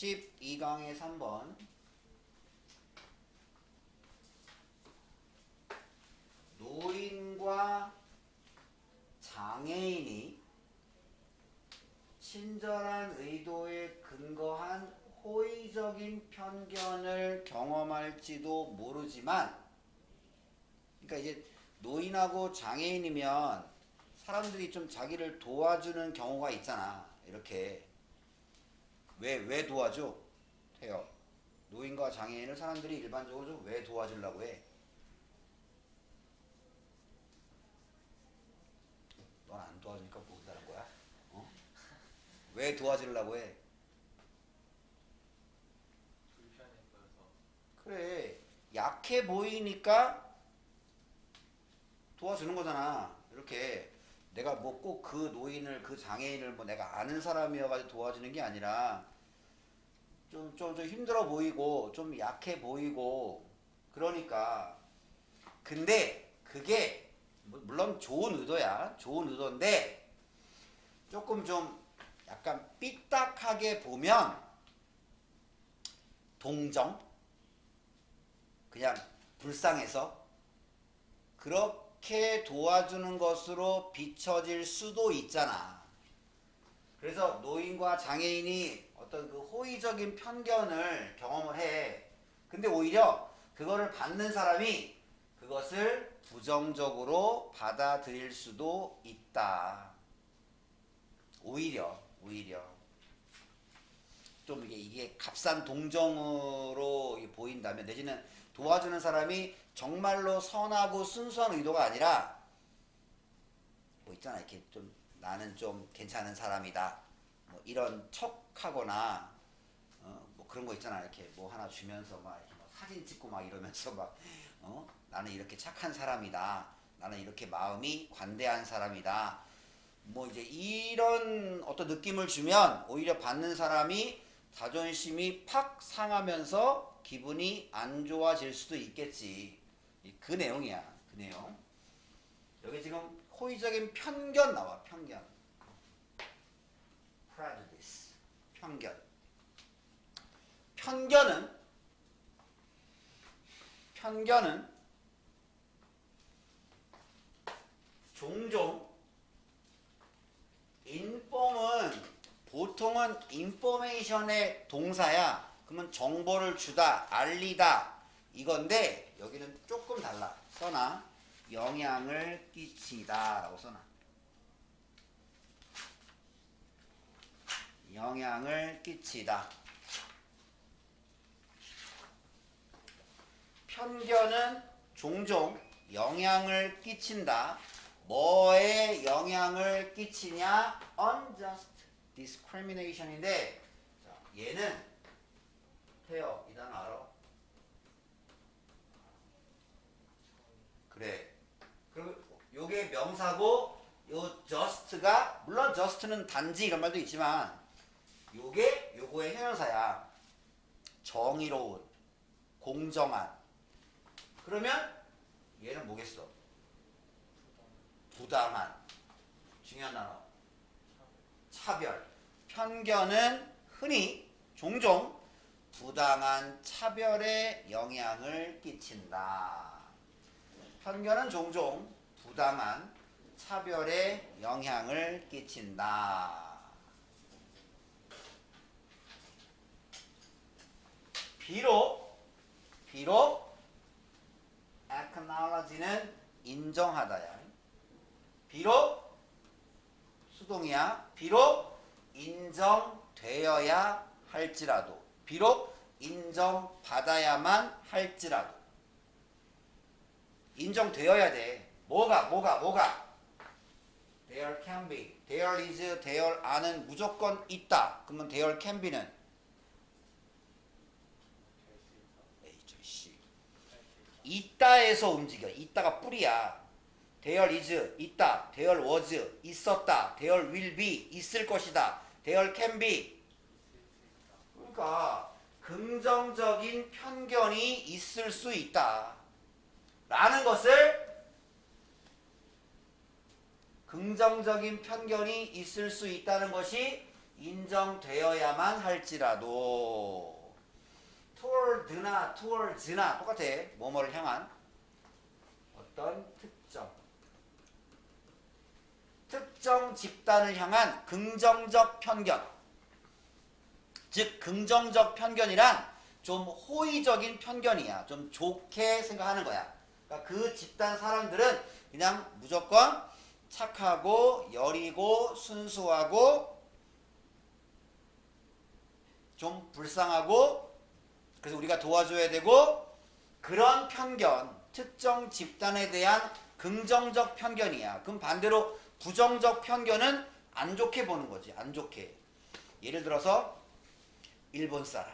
12강의 3번 노인과 장애인이 친절한 의도에 근거한 호의적인 편견을 경험할지도 모르지만, 그러니까 이제 노인하고 장애인이면 사람들이 좀 자기를 도와주는 경우가 있잖아. 이렇게 왜 도와줘? 해요. 노인과 장애인을 사람들이 일반적으로 좀 왜 도와주려고 해? 넌 안 도와주니까 모른다는 거야? 어? 왜 도와주려고 해? 불편해 보여서. 그래, 약해 보이니까 도와주는 거잖아. 이렇게 내가 뭐 꼭 그 노인을, 그 장애인을 뭐 내가 아는 사람이어가지고 도와주는 게 아니라 좀 힘들어 보이고 좀 약해 보이고 그러니까. 근데 그게 물론 좋은 의도야. 좋은 의도인데 조금 좀 약간 삐딱하게 보면 동정, 그냥 불쌍해서 그렇게 도와주는 것으로 비춰질 수도 있잖아. 그래서 노인과 장애인이 어떤 그 호의적인 편견을 경험을 해. 근데 오히려 그거를 받는 사람이 그것을 부정적으로 받아들일 수도 있다. 오히려 좀 이게 값싼 동정으로 보인다면, 내지는 도와주는 사람이 정말로 선하고 순수한 의도가 아니라 뭐 있잖아, 이렇게 좀 나는 좀 괜찮은 사람이다, 뭐 이런 척하거나 뭐 그런 거 있잖아. 이렇게 뭐 하나 주면서 막 이렇게 뭐 사진 찍고 막 이러면서 막 나는 이렇게 착한 사람이다, 나는 이렇게 마음이 관대한 사람이다, 뭐 이제 이런 어떤 느낌을 주면 오히려 받는 사람이 자존심이 팍 상하면서 기분이 안 좋아질 수도 있겠지. 그 내용이야. 그 내용. 여기 지금 호의적인 편견 나와. 편견. prejudice. 편견. 편견은 종종 보통은 인포메이션의 동사야. 그러면 정보를 주다, 알리다 이건데, 여기는 조금 달라. 써놔. 영향을 끼치다 라고 써놔. 영향을 끼치다. 편견은 종종 영향을 끼친다. 뭐에 영향을 끼치냐? unjust discrimination인데, 자, 얘는 태요, 이 단어 알아? 그래. 그리고 요게 명사고, 요 just가, 물론 just는 단지 이런 말도 있지만 요게 요거의 형용사야. 정의로운, 공정한. 그러면 얘는 뭐겠어? 부당한. 중요한 단어. 차별. 편견은 흔히 종종 부당한 차별에 영향을 끼친다. 편견은 종종 부당한 차별에 영향을 끼친다. 비록 acknowledge는 인정하다야. 비록 수동이야. 비록 인정되어야 할지라도, 비록 인정받아야만 할지라도. 인정되어야 돼. 뭐가 there can be, there is, there are는 무조건 있다. 그러면 there can be는 있다에서 움직여. 있다가 뿌리야. there is 있다, there was 있었다, there will be 있을 것이다, there can be. 그러니까 긍정적인 편견이 있을 수 있다 라는 것을, 긍정적인 편견이 있을 수 있다는 것이 인정되어야만 할지라도 toward나 towards나 똑같아. 뭐뭐를 향한 어떤 특정 집단을 향한 긍정적 편견. 즉 긍정적 편견이란 좀 호의적인 편견이야. 좀 좋게 생각하는 거야. 그러니까 그 집단 사람들은 그냥 무조건 착하고 여리고 순수하고 좀 불쌍하고 그래서 우리가 도와줘야 되고 그런 편견, 특정 집단에 대한 긍정적 편견이야. 그럼 반대로 부정적 편견은 안 좋게 보는 거지. 안 좋게. 예를 들어서 일본 사람.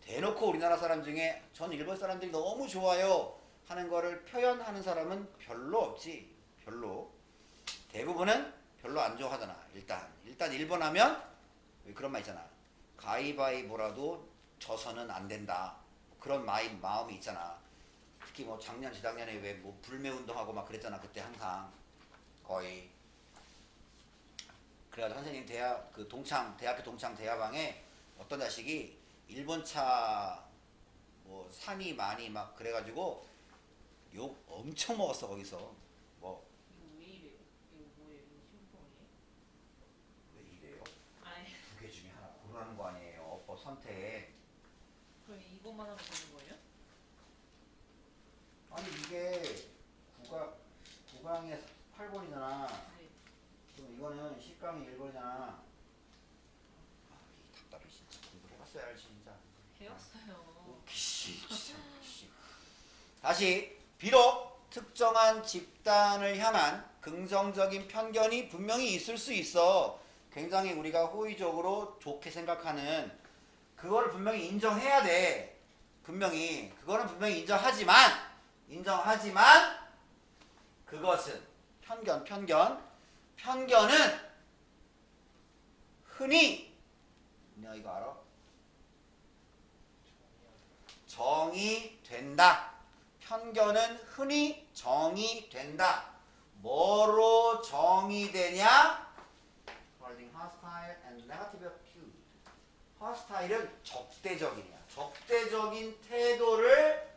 대놓고 우리나라 사람 중에 전 일본 사람들이 너무 좋아요 하는 거를 표현하는 사람은 별로 없지. 별로. 대부분은 별로 안 좋아하잖아. 일단 일본 하면 그런 말 있잖아. 가위바위보라도 져서는 안 된다. 그런 마음이 있잖아. 특히 뭐 작년 재작년에 왜 뭐 불매 운동하고 막 그랬잖아. 그때 항상 거의. 그래가지고 선생님 대학교 동창 대화방에 어떤 자식이 일본 차 뭐 산이 많이 막 그래가지고 욕 엄청 먹었어 거기서. 뭐 이거 왜 이래요? 이거 뭐예요? 이거 신봉이에요? 왜 이래요? 아이, 두 개 중에 하나 고르라는 거 아니에요. 뭐 선택. 그럼 이것만 하면 되는 거예요? 아니 이게 구강에 8번이잖아. 네. 그럼 이거는 10강이 1번이잖아. 아, 이 답답해 진짜. 공부를 해봤어야 알지 진짜. 배웠어요. 웃기시 진짜 웃기시. 다시 비록 특정한 집단을 향한 긍정적인 편견이 분명히 있을 수 있어. 굉장히 우리가 호의적으로 좋게 생각하는 그거를 분명히 인정해야 돼. 그거는 분명히 인정하지만 그것은 편견은 흔히 너 이거 알아? 정의된다. 편견은 흔히 정의된다. 뭐로 정의되냐? Holding hostile and negative attitude. hostile은 적대적이냐. 적대적인 태도를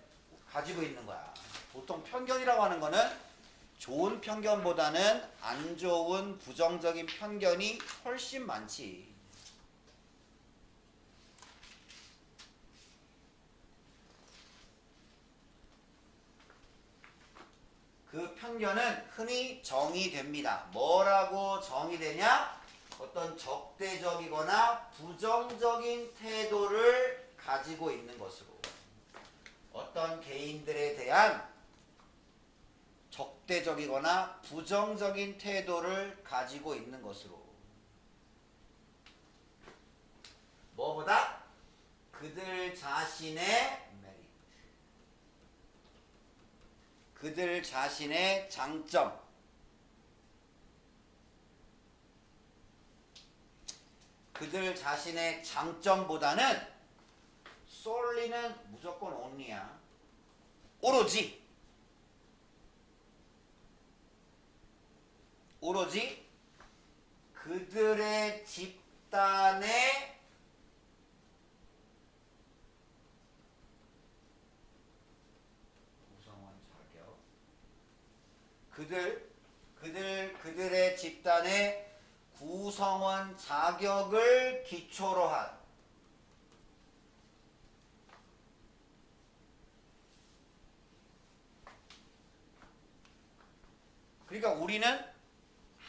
가지고 있는 거야. 보통 편견이라고 하는 거는 좋은 편견보다는 안 좋은 부정적인 편견이 훨씬 많지. 그 편견은 흔히 정의됩니다. 뭐라고 정의되냐? 어떤 적대적이거나 부정적인 태도를 가지고 있는 것으로. 어떤 개인들에 대한 적대적이거나 부정적인 태도를 가지고 있는 것으로. 뭐보다? 그들 자신의 메리트. 그들 자신의 장점. 그들 자신의 장점보다는 solely는 무조건 only야. 오로지 그들의 집단의 구성원 자격. 그들의 집단의 구성원 자격을 기초로 한. 그러니까 우리는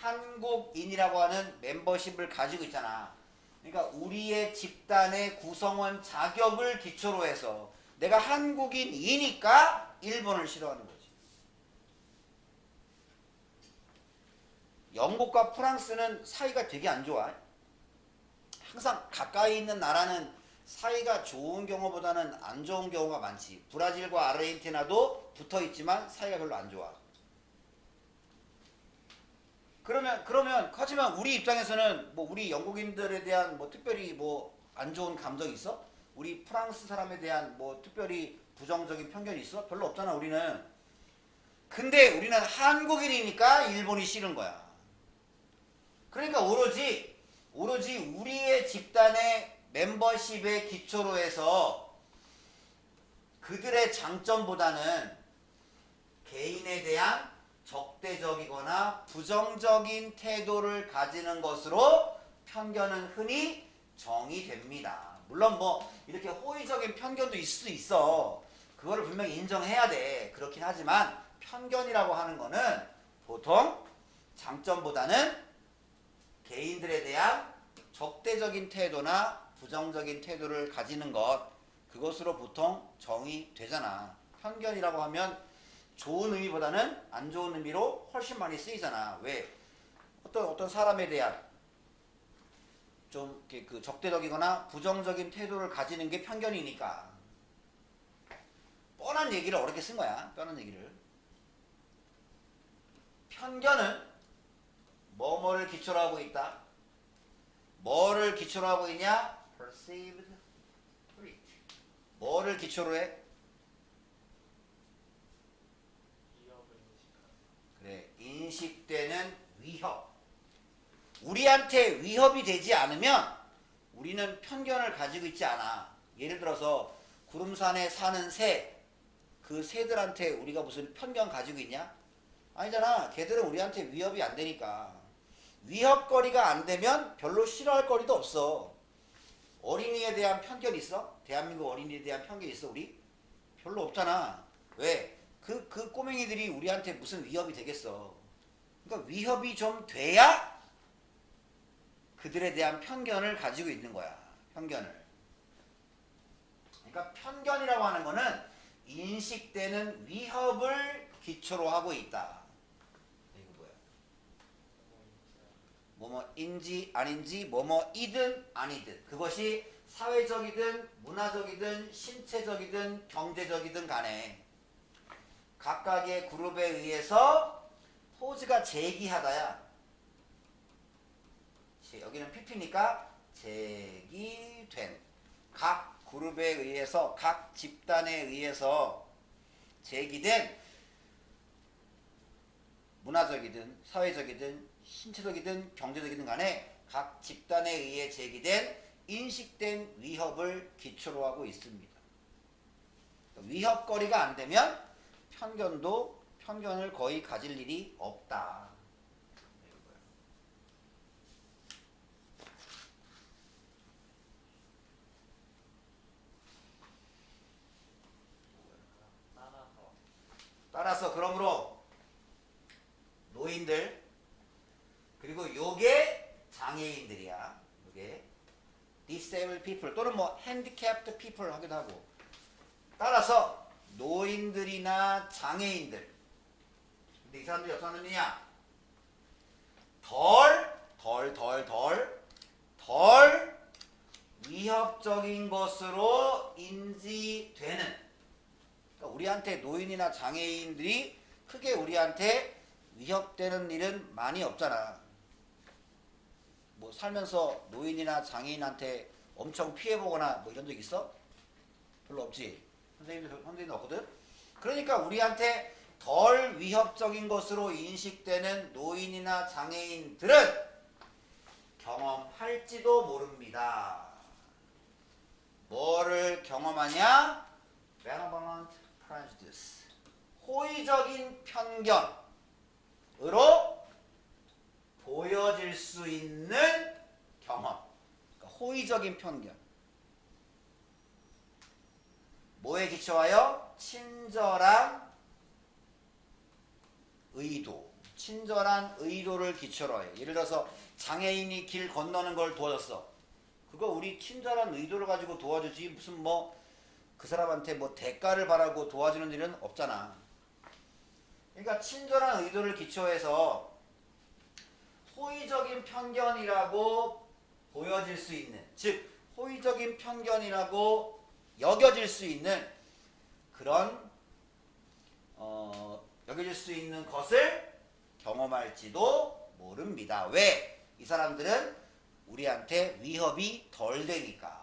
한국인이라고 하는 멤버십을 가지고 있잖아. 그러니까 우리의 집단의 구성원 자격을 기초로 해서 내가 한국인이니까 일본을 싫어하는 거지. 영국과 프랑스는 사이가 되게 안 좋아. 항상 가까이 있는 나라는 사이가 좋은 경우보다는 안 좋은 경우가 많지. 브라질과 아르헨티나도 붙어 있지만 사이가 별로 안 좋아. 하지만 우리 입장에서는 뭐 우리 영국인들에 대한 뭐 특별히 뭐 안 좋은 감정이 있어? 우리 프랑스 사람에 대한 뭐 특별히 부정적인 편견이 있어? 별로 없잖아 우리는. 근데 우리는 한국인이니까 일본이 싫은 거야. 그러니까 오로지 우리의 집단의 멤버십의 기초로 해서 그들의 장점보다는 개인에 대한 적대적이거나 부정적인 태도를 가지는 것으로 편견은 흔히 정의됩니다. 물론 뭐 이렇게 호의적인 편견도 있을 수 있어. 그거를 분명히 인정해야 돼. 그렇긴 하지만 편견이라고 하는 거는 보통 장점보다는 개인들에 대한 적대적인 태도나 부정적인 태도를 가지는 것, 그것으로 보통 정의되잖아. 편견이라고 하면 좋은 의미보다는 안 좋은 의미로 훨씬 많이 쓰이잖아. 왜? 어떤 사람에 대한 좀 그 적대적이거나 부정적인 태도를 가지는 게 편견이니까. 뻔한 얘기를 어렵게 쓴 거야. 뻔한 얘기를. 편견은 뭐뭐를 기초로 하고 있다. 뭐를 기초로 하고 있냐? perceived threat. 뭐를 기초로 해? 위협을 인식하는. 그래, 인식되는 위협. 우리한테 위협이 되지 않으면 우리는 편견을 가지고 있지 않아. 예를 들어서 구름산에 사는 새, 그 새들한테 우리가 무슨 편견 가지고 있냐? 아니잖아. 걔들은 우리한테 위협이 안 되니까. 위협거리가 안 되면 별로 싫어할 거리도 없어. 어린이에 대한 편견 있어? 대한민국 어린이에 대한 편견 있어 우리? 별로 없잖아. 왜? 그 꼬맹이들이 우리한테 무슨 위협이 되겠어. 그러니까 위협이 좀 돼야 그들에 대한 편견을 가지고 있는 거야. 편견을. 그러니까 편견이라고 하는 거는 인식되는 위협을 기초로 하고 있다. 이거 뭐야? 뭐뭐인지 아닌지 뭐뭐이든 아니든 그것이 사회적이든 문화적이든 신체적이든 경제적이든 간에 각각의 그룹에 의해서 포즈가 제기하다야. 여기는 PP니까 제기된 각 그룹에 의해서 각 집단에 의해서 제기된 문화적이든 사회적이든 신체적이든 경제적이든 간에 각 집단에 의해 제기된 인식된 위협을 기초로 하고 있습니다. 위협거리가 안 되면 편견을 거의 가질 일이 없다. 따라서 그러므로 노인들 그리고 요게 장애인들이야. 요게 disabled people 또는 뭐 handicapped people 하기도 하고. 따라서 노인들이나 장애인들. 근데 이 사람들이 어떤 사람이냐? 덜 위협적인 것으로 인지되는. 그러니까 우리한테 노인이나 장애인들이 크게 우리한테 위협되는 일은 많이 없잖아. 뭐 살면서 노인이나 장애인한테 엄청 피해보거나 뭐 이런 적 있어? 별로 없지. 선생님도 없거든. 그러니까 우리한테 덜 위협적인 것으로 인식되는 노인이나 장애인들은 경험할지도 모릅니다. 뭐를 경험하냐? benevolent prejudice. 호의적인 편견으로 보여질 수 있는 경험. 그러니까 호의적인 편견. 뭐에 기초하여? 친절한 의도. 친절한 의도를 기초로 해. 예를 들어서 장애인이 길 건너는 걸 도와줬어. 그거 우리 친절한 의도를 가지고 도와주지 무슨 뭐 그 사람한테 뭐 대가를 바라고 도와주는 일은 없잖아. 그러니까 친절한 의도를 기초해서 호의적인 편견이라고 보여질 수 있는, 즉 호의적인 편견이라고 여겨질 수 있는 그런 여겨질 수 있는 것을 경험할지도 모릅니다. 왜? 이 사람들은 우리한테 위협이 덜 되니까.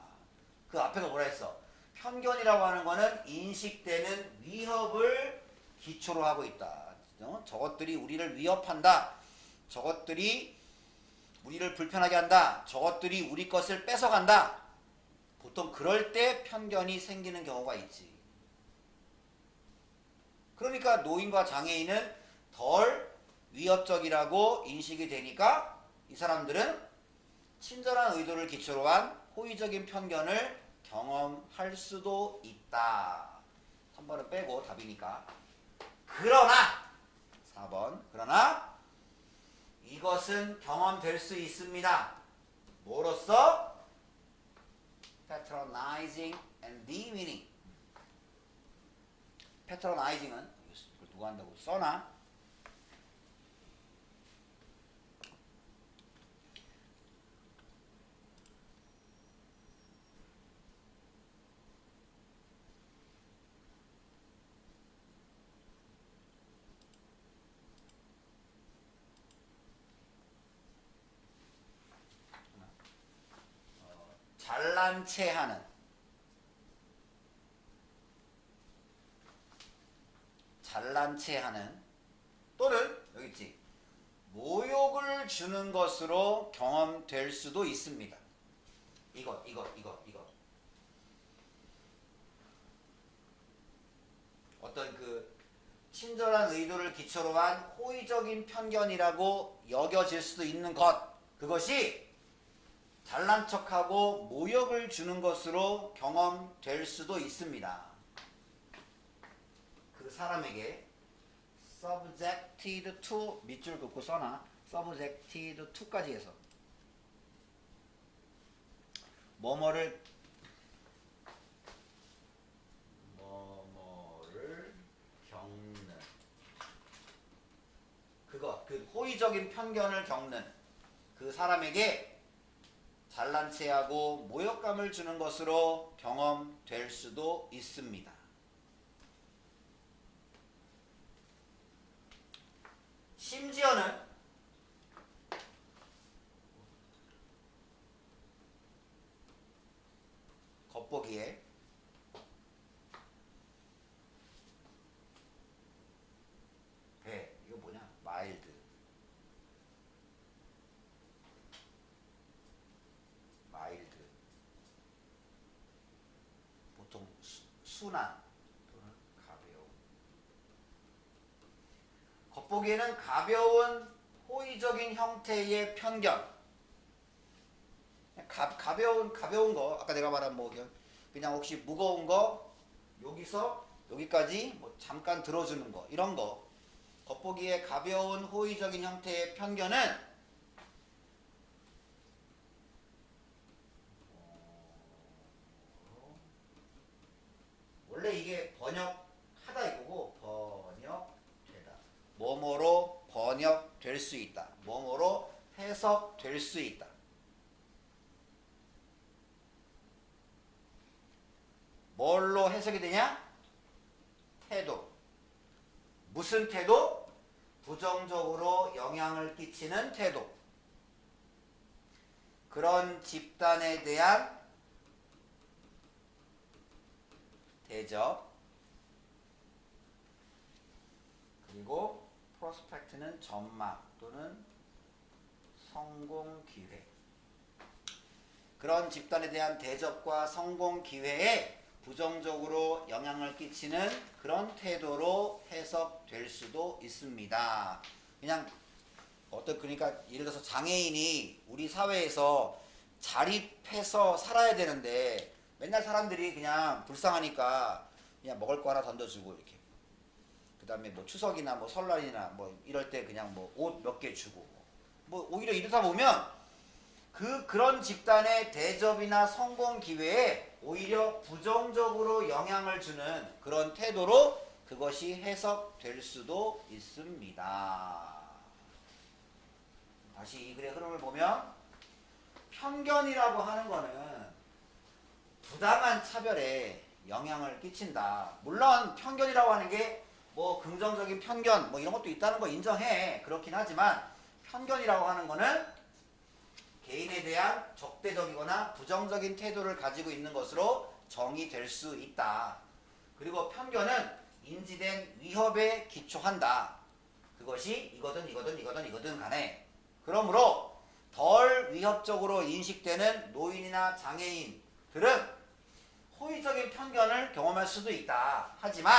그 앞에서 뭐라 했어? 편견이라고 하는 거는 인식되는 위협을 기초로 하고 있다. 저것들이 우리를 위협한다. 저것들이 우리를 불편하게 한다. 저것들이 우리 것을 뺏어간다. 보통 그럴 때 편견이 생기는 경우가 있지. 그러니까 노인과 장애인은 덜 위협적이라고 인식이 되니까 이 사람들은 친절한 의도를 기초로 한 호의적인 편견을 경험할 수도 있다. 3번은 빼고 답이니까. 그러나 4번 그러나 이것은 경험될 수 있습니다. 뭐로써? patronizing and demeaning. patronizing은 이걸 누가 한다고 써나? 잘난 체하는, 잘난 체하는 또는 여기 있지 모욕을 주는 것으로 경험될 수도 있습니다. 이거 어떤 그 친절한 의도를 기초로 한 호의적인 편견이라고 여겨질 수도 있는 것, 그것이 잘난 척하고 모욕을 주는 것으로 경험될 수도 있습니다. 그 사람에게 subjected to 밑줄 긋고 써놔. subjected to까지 해서 뭐뭐를 겪는 그것, 그 호의적인 편견을 겪는 그 사람에게 잘난 체하고 모욕감을 주는 것으로 경험될 수도 있습니다. 심지어는 겉보기에 이거 뭐냐? 마일드. 보통 순한 또는 가벼운. 겉보기에는 가벼운 호의적인 형태의 편견. 가벼운 거 아까 내가 말한 뭐 그냥 혹시 무거운 거 여기서 여기까지 뭐 잠깐 들어주는 거 이런 거. 겉보기에 가벼운 호의적인 형태의 편견은 원래 이게 번역하다 이거고 번역되다. 뭐뭐로 번역될 수 있다. 뭐뭐로 해석될 수 있다. 뭘로 해석이 되냐? 태도. 무슨 태도? 부정적으로 영향을 끼치는 태도. 그런 집단에 대한 대접. 그리고 프로스펙트는 전망 또는 성공 기회. 그런 집단에 대한 대접과 성공 기회에 부정적으로 영향을 끼치는 그런 태도로 해석될 수도 있습니다. 그냥 그러니까 예를 들어서 장애인이 우리 사회에서 자립해서 살아야 되는데 맨날 사람들이 그냥 불쌍하니까 그냥 먹을 거 하나 던져주고 이렇게. 그 다음에 뭐 추석이나 뭐 설날이나 뭐 이럴 때 그냥 뭐 옷 몇 개 주고. 뭐 오히려 이러다 보면 그런 집단의 대접이나 성공 기회에 오히려 부정적으로 영향을 주는 그런 태도로 그것이 해석될 수도 있습니다. 다시 이 글의 흐름을 보면 편견이라고 하는 거는 부당한 차별에 영향을 끼친다. 물론 편견이라고 하는 게 뭐 긍정적인 편견 뭐 이런 것도 있다는 거 인정해. 그렇긴 하지만 편견이라고 하는 거는 개인에 대한 적대적이거나 부정적인 태도를 가지고 있는 것으로 정의될 수 있다. 그리고 편견은 인지된 위협에 기초한다. 그것이 이거든 간에. 그러므로 덜 위협적으로 인식되는 노인이나 장애인들은 호의적인 편견을 경험할 수도 있다. 하지만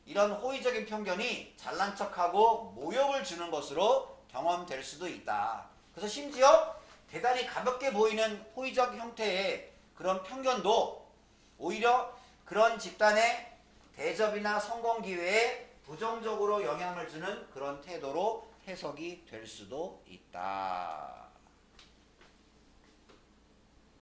이런 호의적인 편견이 잘난 척하고 모욕을 주는 것으로 경험될 수도 있다. 그래서 심지어 대단히 가볍게 보이는 호의적 형태의 그런 편견도 오히려 그런 집단의 대접이나 성공 기회에 부정적으로 영향을 주는 그런 태도로 해석이 될 수도 있다.